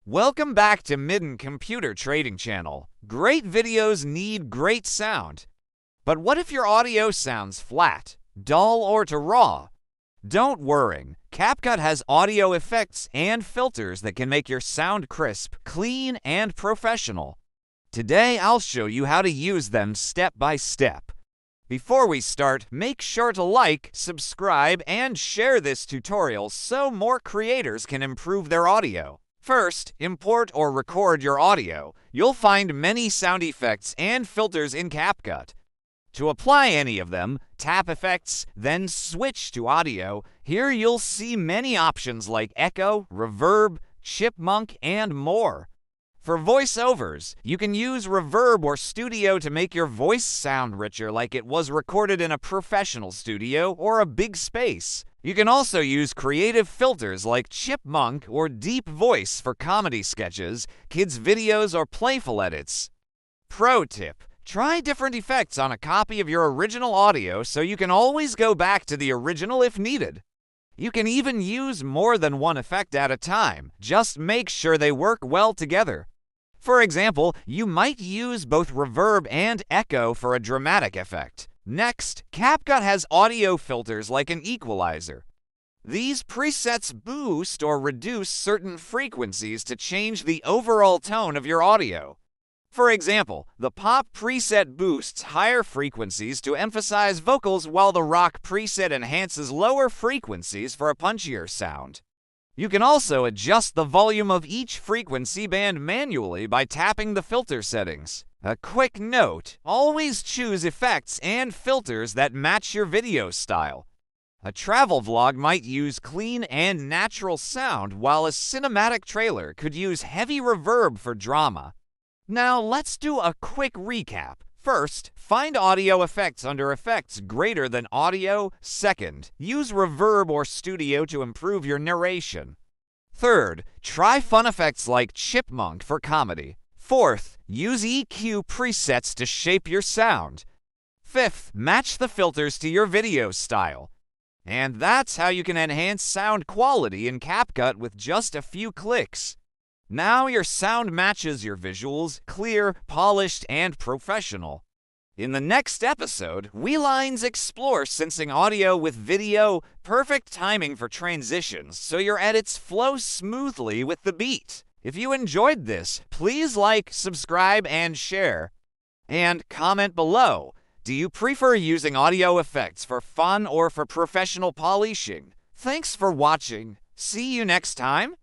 Welcome back to MyDan Computer Trading Channel. Great videos need great sound. But what if your audio sounds flat, dull, or too raw? Don't worry. CapCut has audio effects and filters that can make your sound crisp, clean, and professional. Today, I'll show you how to use them step by step. Before we start, make sure to like, subscribe, and share this tutorial so more creators can improve their audio. First, import or record your audio. You'll find many sound effects and filters in CapCut. To apply any of them, tap Effects, then switch to Audio. Here you'll see many options like Echo, Reverb, Chipmunk, and more. For voiceovers, you can use Reverb or Studio to make your voice sound richer like it was recorded in a professional studio or a big space. You can also use creative filters like Chipmunk or Deep Voice for comedy sketches, kids' videos, or playful edits. Pro tip: try different effects on a copy of your original audio so you can always go back to the original if needed. You can even use more than one effect at a time. Just make sure they work well together. For example, you might use both reverb and echo for a dramatic effect. Next, CapCut has audio filters like an equalizer. These presets boost or reduce certain frequencies to change the overall tone of your audio. For example, the pop preset boosts higher frequencies to emphasize vocals, while the rock preset enhances lower frequencies for a punchier sound. You can also adjust the volume of each frequency band manually by tapping the filter settings. A quick note: always choose effects and filters that match your video style. A travel vlog might use clean and natural sound, while a cinematic trailer could use heavy reverb for drama. Now let's do a quick recap. First, find audio effects under Effects greater than Audio. Second, use Reverb or Studio to improve your narration. Third, try fun effects like Chipmunk for comedy. Fourth, use EQ presets to shape your sound. Fifth, match the filters to your video style. And that's how you can enhance sound quality in CapCut with just a few clicks. Now your sound matches your visuals, clear, polished, and professional. In the next episode, WeLines explore syncing audio with video, perfect timing for transitions so your edits flow smoothly with the beat. If you enjoyed this, please like, subscribe, and share. And comment below. Do you prefer using audio effects for fun or for professional polishing? Thanks for watching. See you next time.